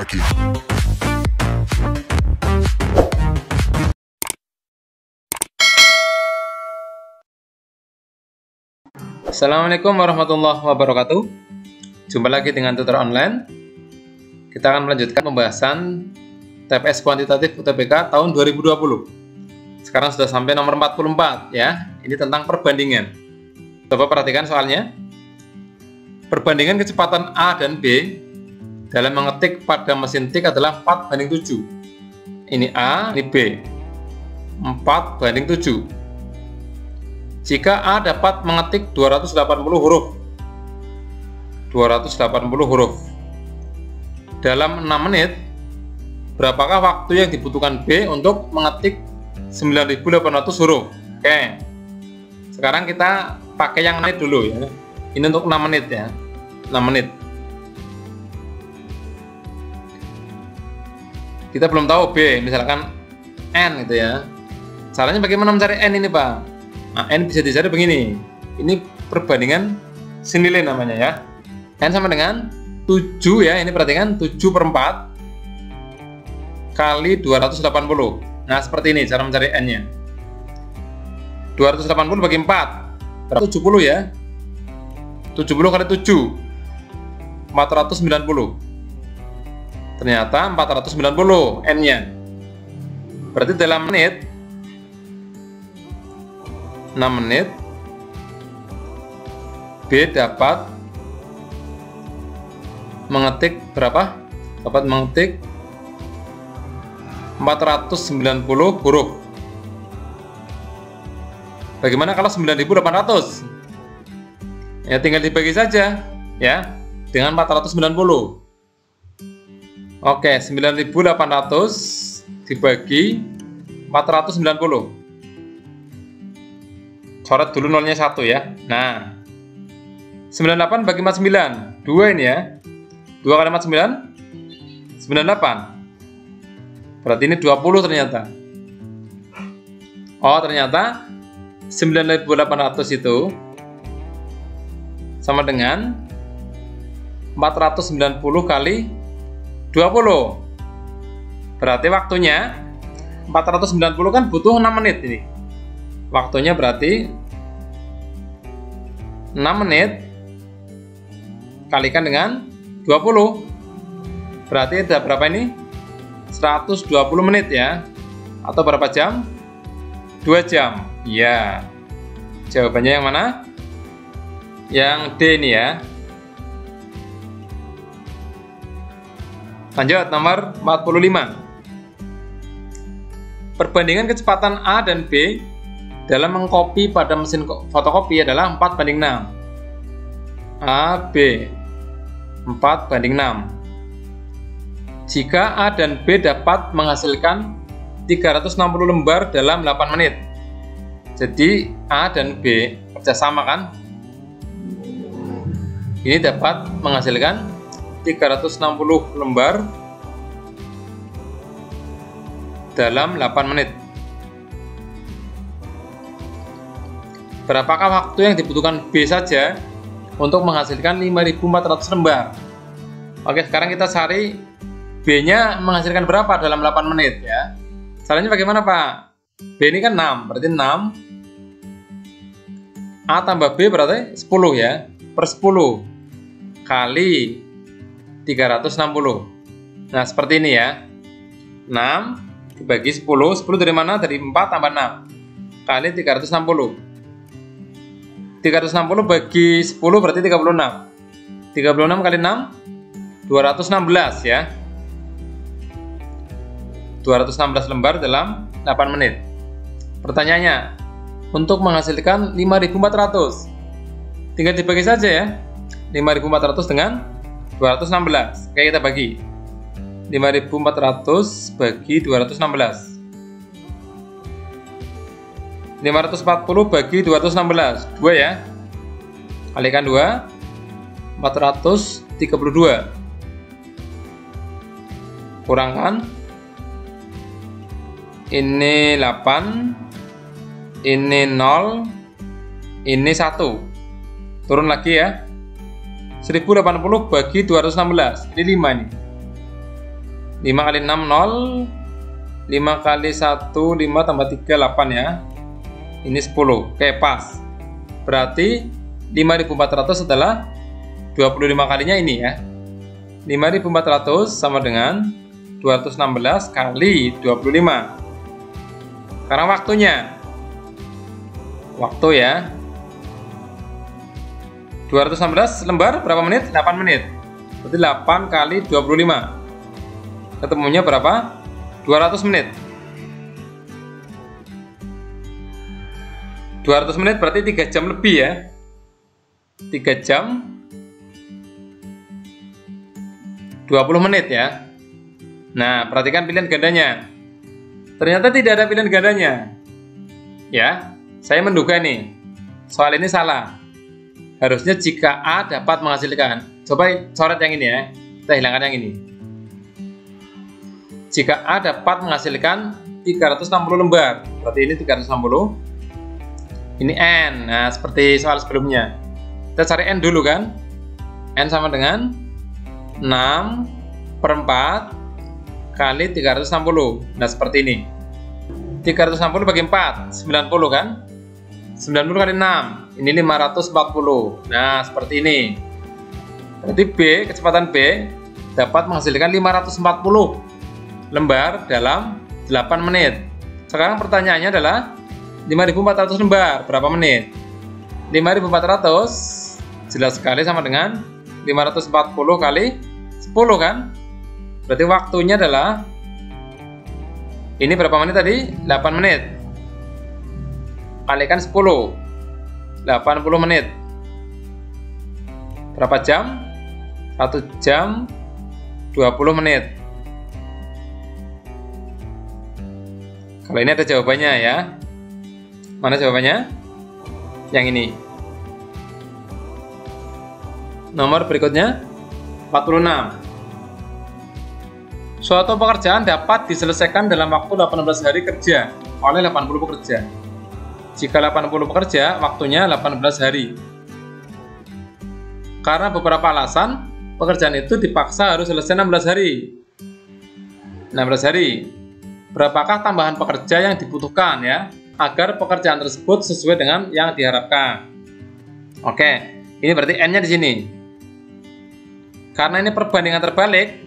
back it. Assalamualaikum warahmatullahi wabarakatuh. Jumpa lagi dengan tutor online. Kita akan melanjutkan pembahasan TPS kuantitatif UTBK tahun 2020. Sekarang sudah sampai nomor 44 ya. Ini tentang perbandingan. Coba perhatikan soalnya. Perbandingan kecepatan A dan B dalam mengetik pada mesin tik adalah 4:7. Ini A, ini B. 4:7. Jika A dapat mengetik 280 huruf dalam 6 menit, berapakah waktu yang dibutuhkan B untuk mengetik 9.800 huruf? Oke, sekarang kita pakai yang menit dulu ya. Ini untuk 6 menit ya, 6 menit. Kita belum tahu B, misalkan N gitu ya. Caranya bagaimana mencari N ini Pak? Nah, N bisa dicari begini. Ini perbandingan senilai namanya ya. N sama dengan 7 ya. Ini perhatikan 7/4 kali 280. Nah, seperti ini cara mencari N-nya. 280 bagi 4. 70 ya. 70 kali 7. 490. Ternyata 490 N-nya. Berarti dalam menit 6 menit B dapat mengetik berapa? Dapat mengetik 490 huruf. Bagaimana kalau 9.800? Ya tinggal dibagi saja ya dengan 490. Oke, 9.800 dibagi 490. Coret dulu nolnya 1 ya. Nah, 98 bagi 49 2 ini ya. 2 kali 49 98. Berarti ini 20 ternyata. Oh, ternyata 9.800 itu sama dengan 490 kali 20. Berarti waktunya 490 kan butuh 6 menit ini. Waktunya berarti 6 menit kalikan dengan 20. Berarti ada berapa ini? 120 menit ya. Atau berapa jam? 2 jam. Ya. Jawabannya yang mana? Yang D ini ya. Lanjut nomor 45. Perbandingan kecepatan A dan B dalam mengcopy pada mesin fotokopi adalah 4:6. A, B 4:6. Jika A dan B dapat menghasilkan 360 lembar dalam 8 menit. Jadi A dan B kerjasama kan? Ini dapat menghasilkan 360 lembar dalam 8 menit. Berapakah waktu yang dibutuhkan B saja untuk menghasilkan 5.400 lembar? Oke, sekarang kita cari B-nya menghasilkan berapa dalam 8 menit ya. Caranya bagaimana Pak? B ini kan 6, berarti 6 A tambah B berarti 10 ya. Per 10 kali 360. Nah, seperti ini ya. 6 dibagi 10. 10 dari mana? Dari 4 tambah 6 kali 360. 360 bagi 10 berarti 36. 36 kali 6 216 ya. 216 lembar dalam 8 menit. Pertanyaannya, untuk menghasilkan 5.400 tinggal dibagi saja ya. 5.400 dengan 216. Oke, kita bagi. 5.400 bagi 216. 540 bagi 216, 2 ya. Kalikan 2, 432. Kurangkan. Ini 8, ini 0, ini 1. Turun lagi ya. 1080 bagi 216, ini 5 nih. 5 kali 6 0, 5 kali 1 5 tambah 3 8 ya. Ini 10. Oke, pas. Berarti 5.400 adalah 25 kalinya ini ya. 5.400 sama dengan 216 kali 25. Sekarang waktunya. Waktu ya. 216 lembar berapa menit? 8 menit. Berarti 8 kali 25. Ketemunya berapa? 200 menit. 200 menit berarti 3 jam lebih ya. 3 jam 20 menit ya. Nah, perhatikan pilihan gandanya. Ternyata tidak ada pilihan gandanya. Ya, saya menduga nih. Soal ini salah. Harusnya jika A dapat menghasilkan. Coba coret yang ini ya. Kita hilangkan yang ini. Jika A dapat menghasilkan 360 lembar. Berarti ini 360. Ini N. Nah, seperti soal sebelumnya. Kita cari N dulu kan. N sama dengan 6/4 kali 360. Nah, seperti ini. 360 bagi 4, 90 kan? 90 kali 6, ini 540. Nah, seperti ini. Berarti B, kecepatan B dapat menghasilkan 540 lembar dalam 8 menit. Sekarang pertanyaannya adalah 5.400 lembar berapa menit? 5.400 jelas sekali sama dengan 540 kali 10 kan? Berarti waktunya adalah ini berapa menit tadi? 8 menit. Kalikan 10. 80 menit. Berapa jam? 1 jam 20 menit. Kalau ini ada jawabannya ya. Mana jawabannya? Yang ini. Nomor berikutnya 46. Suatu pekerjaan dapat diselesaikan dalam waktu 18 hari kerja oleh 80 pekerja. Jika 80 pekerja, waktunya 18 hari. Karena beberapa alasan, pekerjaan itu dipaksa harus selesai 16 hari. 16 hari. Berapakah tambahan pekerja yang dibutuhkan ya, agar pekerjaan tersebut sesuai dengan yang diharapkan? Oke, ini berarti N-nya di sini. Karena ini perbandingan terbalik,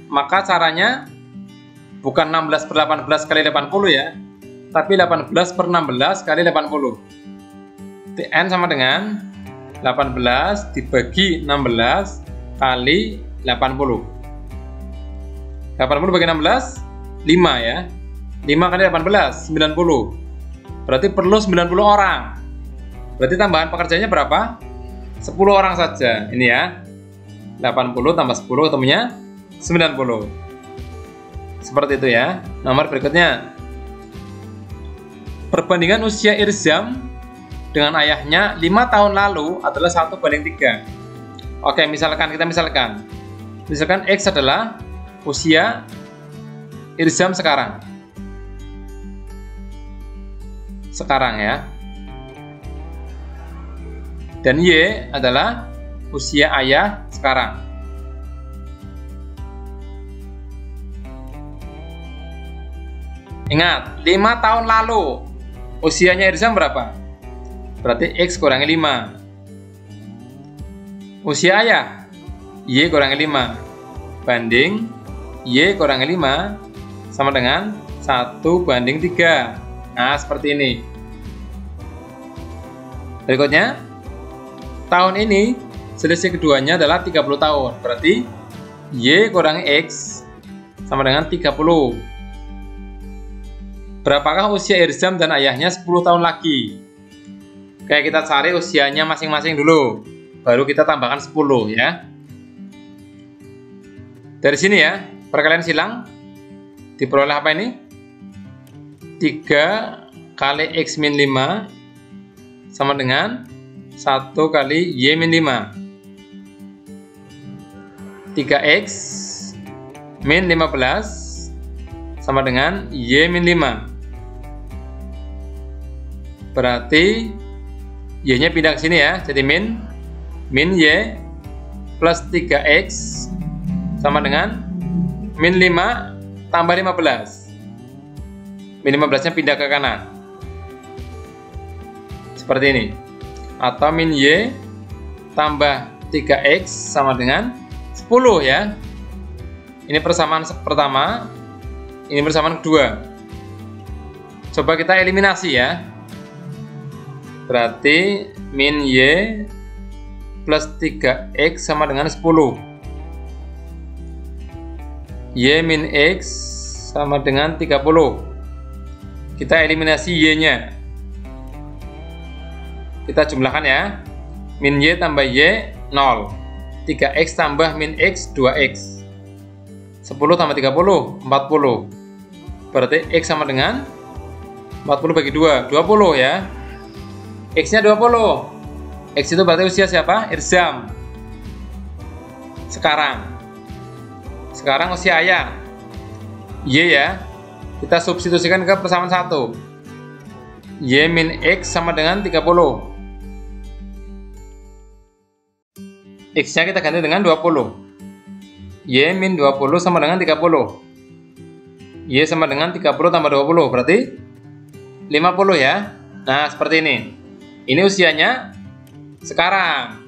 maka caranya bukan 16/18 kali 80 ya, tapi 18/16 kali 80. N sama dengan 18 dibagi 16 kali 80. 80 bagi 16, 5 ya. 5 kali 18, 90. Berarti perlu 90 orang. Berarti tambahan pekerjanya berapa? 10 orang saja. Ini ya. 80 tambah 10 ketemunya 90. Seperti itu ya. Nomor berikutnya. Perbandingan usia Irzam dengan ayahnya 5 tahun lalu adalah 1:3. Oke, misalkan Misalkan X adalah usia Irzam sekarang. Ya. Dan Y adalah usia ayah sekarang. Ingat, 5 tahun lalu usianya Irzam berapa? Berarti X kurangi 5. Usia ayah Y kurangi 5 banding Y kurangi 5 sama dengan 1:3. Nah, seperti ini. Berikutnya, tahun ini selisih keduanya adalah 30 tahun. Berarti Y kurangi X sama dengan 30. Berapakah usia Irzam dan ayahnya 10 tahun lagi? Kayak kita cari usianya masing-masing dulu, baru kita tambahkan 10 ya. Dari sini ya, perkalian silang diperoleh apa ini? 3 kali X min 5 sama dengan 1 kali Y min 5. 3X min 15 sama dengan Y min 5. Berarti Y-nya pindah ke sini ya, jadi min Y plus 3X sama dengan min 5 tambah 15. Min 15 nya pindah ke kanan seperti ini, atau min Y tambah 3X sama dengan 10 ya. Ini persamaan pertama, ini persamaan kedua. Coba kita eliminasi ya. Berarti min Y plus 3X sama dengan 10. Y min X sama dengan 30. Kita eliminasi Y nya. Kita jumlahkan ya. Min Y tambah Y 0. 3X tambah min X 2X. 10 tambah 30 40. Berarti X sama dengan 40 bagi 2 20 ya. X nya 20. X itu berarti usia siapa? Irzam. Sekarang usia ayah Y ya. Kita substitusikan ke persamaan 1. Y min X sama dengan 30. X nya kita ganti dengan 20. Y min 20 sama dengan 30. Y sama dengan 30 tambah 20 berarti 50 ya. Nah seperti ini. Ini usianya sekarang.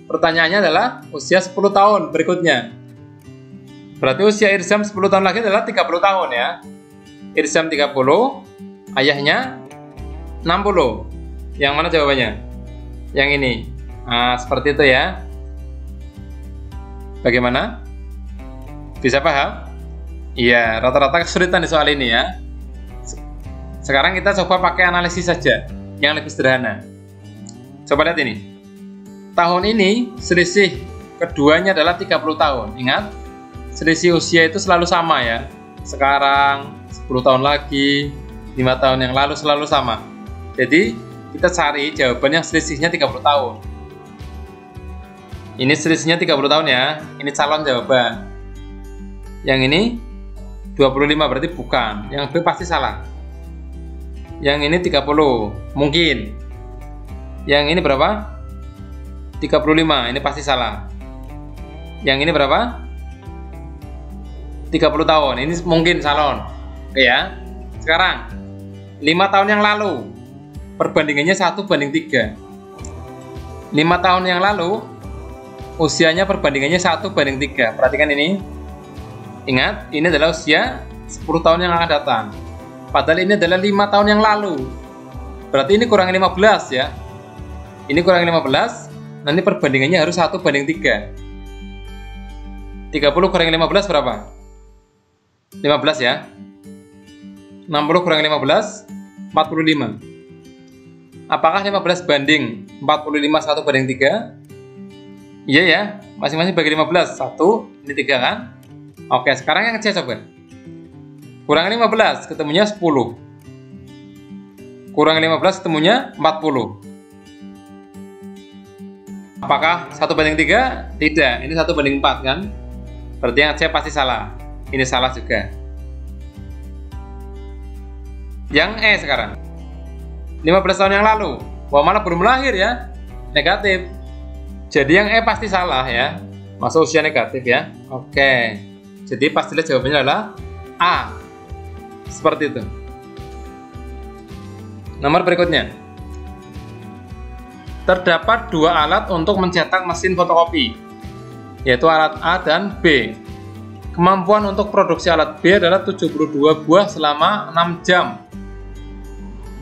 Pertanyaannya adalah usia 10 tahun berikutnya. Berarti usia Irzam 10 tahun lagi adalah 30 tahun ya. Irzam 30, ayahnya 60. Yang mana jawabannya? Yang ini. Nah, seperti itu ya. Bagaimana? Bisa paham? Iya, rata-rata kesulitan di soal ini ya. Sekarang kita coba pakai analisis saja yang lebih sederhana. Coba lihat ini. Tahun ini selisih keduanya adalah 30 tahun. Ingat, selisih usia itu selalu sama ya. Sekarang, 10 tahun lagi, 5 tahun yang lalu selalu sama. Jadi, kita cari jawaban yang selisihnya 30 tahun. Ini selisihnya 30 tahun ya. Ini calon jawaban. Yang ini 25 berarti bukan. Yang B pasti salah. Yang ini 30, mungkin. Yang ini berapa? 35, ini pasti salah. Yang ini berapa? 30 tahun, ini mungkin calon. Oke ya. Sekarang 5 tahun yang lalu, perbandingannya 1:3. 5 tahun yang lalu, usianya perbandingannya 1:3. Perhatikan ini. Ingat, ini adalah usia 10 tahun yang akan datang. Padahal ini adalah 5 tahun yang lalu. Berarti ini kurang 15 ya. Ini kurang 15, nanti perbandingannya harus 1:3. 30 kurang 15 berapa? 15 ya. 60 kurang 15, 45. Apakah 15 banding 45 1:3? Iya ya, masing-masing bagi 15. 1, ini 3 kan? Oke, sekarang yang ngecek coba. Kurang 15, ketemunya 10. Kurang 15, ketemunya 40. Apakah 1:3? Tidak, ini 1:4 kan? Berarti yang C pasti salah. Ini salah juga. Yang E sekarang. 15 tahun yang lalu. Wah, malah belum lahir ya. Negatif. Jadi yang E pasti salah ya. Masuk usia negatif ya. Oke. Jadi pastilah jawabannya adalah A. Seperti itu. Nomor berikutnya. Terdapat 2 alat untuk mencetak mesin fotokopi, yaitu alat A dan B. Kemampuan untuk produksi alat B adalah 72 buah selama 6 jam.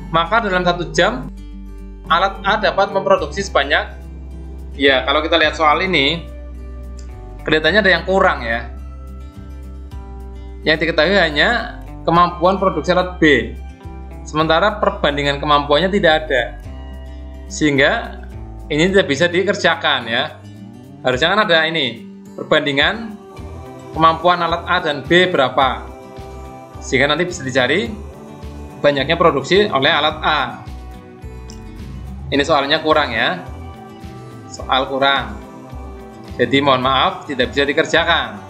Maka dalam 1 jam, alat A dapat memproduksi sebanyak, ya kalau kita lihat soal ini, kelihatannya ada yang kurang ya. Yang diketahui hanya kemampuan produksi alat B, sementara perbandingan kemampuannya tidak ada. Sehingga ini tidak bisa dikerjakan ya. Harusnya kan ada ini perbandingan kemampuan alat A dan B berapa, sehingga nanti bisa dicari banyaknya produksi oleh alat A. Ini soalnya kurang ya. Soal kurang. Jadi mohon maaf tidak bisa dikerjakan.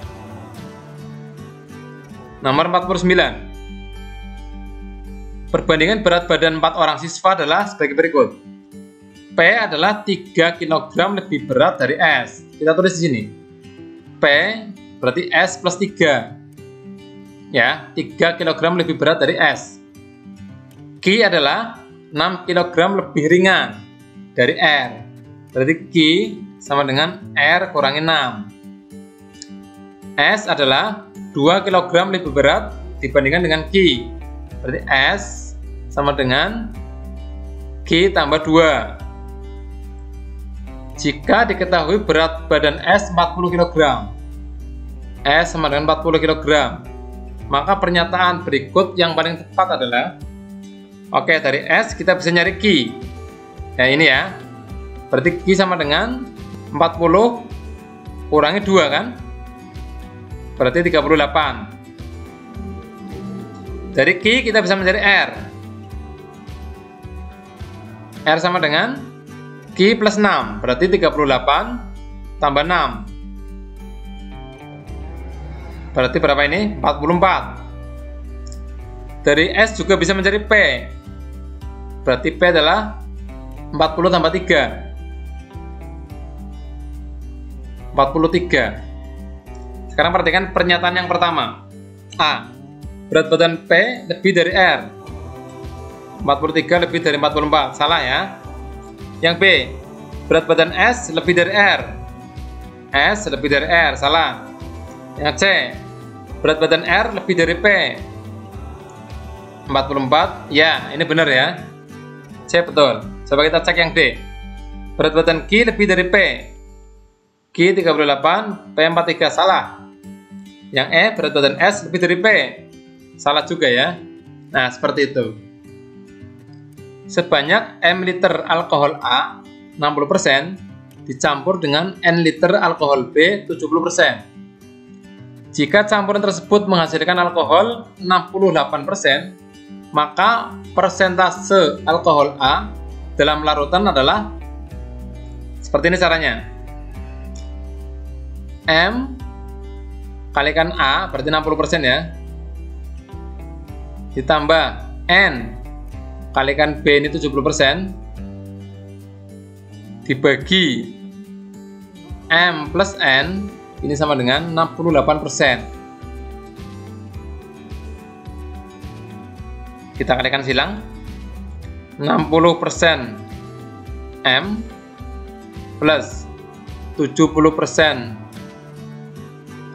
Nomor 49. Perbandingan berat badan 4 orang siswa adalah sebagai berikut. P adalah 3 kg lebih berat dari S. Kita tulis di sini. P berarti S plus 3. ya, 3 kg lebih berat dari S. Q adalah 6 kg lebih ringan dari R. Berarti Q sama dengan R kurangi 6. S adalah 2 kg lebih berat dibandingkan dengan Q. Berarti S sama dengan Q tambah 2. Jika diketahui berat badan S 40 kg, S sama dengan 40 kg, maka pernyataan berikut yang paling tepat adalah, oke, dari S kita bisa nyari Q. Ya, ini ya. Berarti Q sama dengan 40 kurangi 2 kan? Berarti 38. Dari Q kita bisa mencari R. R sama dengan Q plus 6, berarti 38 tambah 6. Berarti berapa ini? 44. Dari S juga bisa mencari P. Berarti P adalah 40 tambah 3. 43. Sekarang perhatikan pernyataan yang pertama. A. Berat badan P lebih dari R. 43 lebih dari 44. Salah ya. Yang B. Berat badan S lebih dari R. S lebih dari R. Salah. Yang C. Berat badan R lebih dari P. 44. Ya, ini benar ya. C betul. Coba kita cek yang D. Berat badan Q lebih dari P. Q 38, P 43. Salah. Yang E. Berat badan S lebih dari P. Salah juga ya. Nah, seperti itu. Sebanyak M liter alkohol A 60% dicampur dengan N liter alkohol B 70%. Jika campuran tersebut menghasilkan alkohol 68%, maka persentase alkohol A dalam larutan adalah seperti ini caranya. M kalikan A berarti 60% ya. Ditambah N kalikan B ini 70%. Dibagi M plus N ini sama dengan 68%. Kita kalikan silang. 60% M plus 70%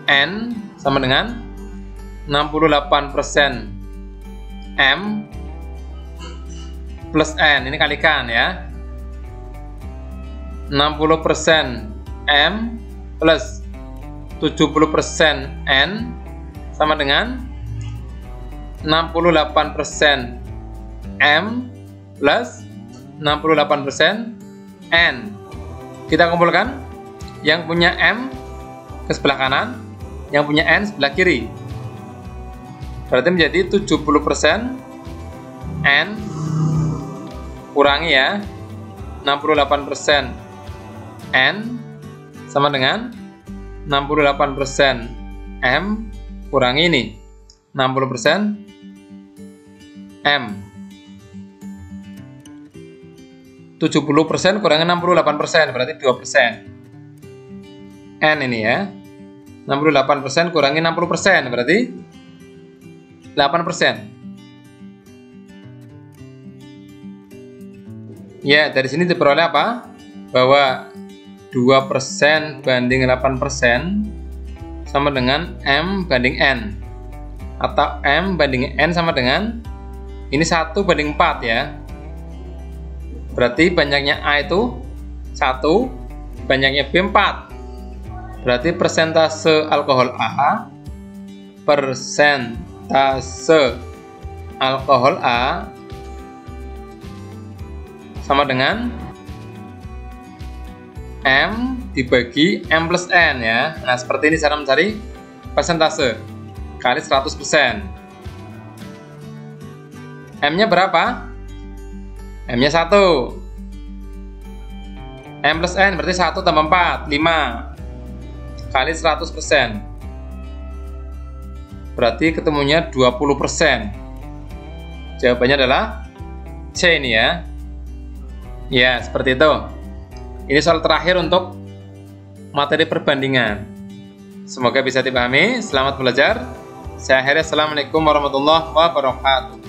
N sama dengan 68% M plus N. Ini kalikan ya. 60% M plus 70% N sama dengan 68% M plus 68% N. Kita kumpulkan. Yang punya M ke sebelah kanan, yang punya N sebelah kiri. Berarti menjadi 70% N kurangi ya 68% N sama dengan 68% M kurangi ini 60% M. 70% kurangi 68% berarti 2%. N ini ya. 68% kurangi 60% berarti 8%. Ya, dari sini diperoleh apa? Bahwa 2% banding 8% sama dengan M banding N. Atau M banding N sama dengan ini 1 banding 4 ya. Berarti banyaknya A itu 1, banyaknya B 4. Berarti persentase alkohol A, sama dengan M dibagi M plus N ya. Nah, seperti ini cara mencari persentase kali 100%. M-nya berapa? M-nya 1. M plus N berarti 1 tambah 4, 5 kali 100%. Berarti ketemunya 20%. Jawabannya adalah C ini ya. Ya, seperti itu. Ini soal terakhir untuk materi perbandingan. Semoga bisa dipahami. Selamat belajar. Saya akhiri. Assalamualaikum warahmatullahi wabarakatuh.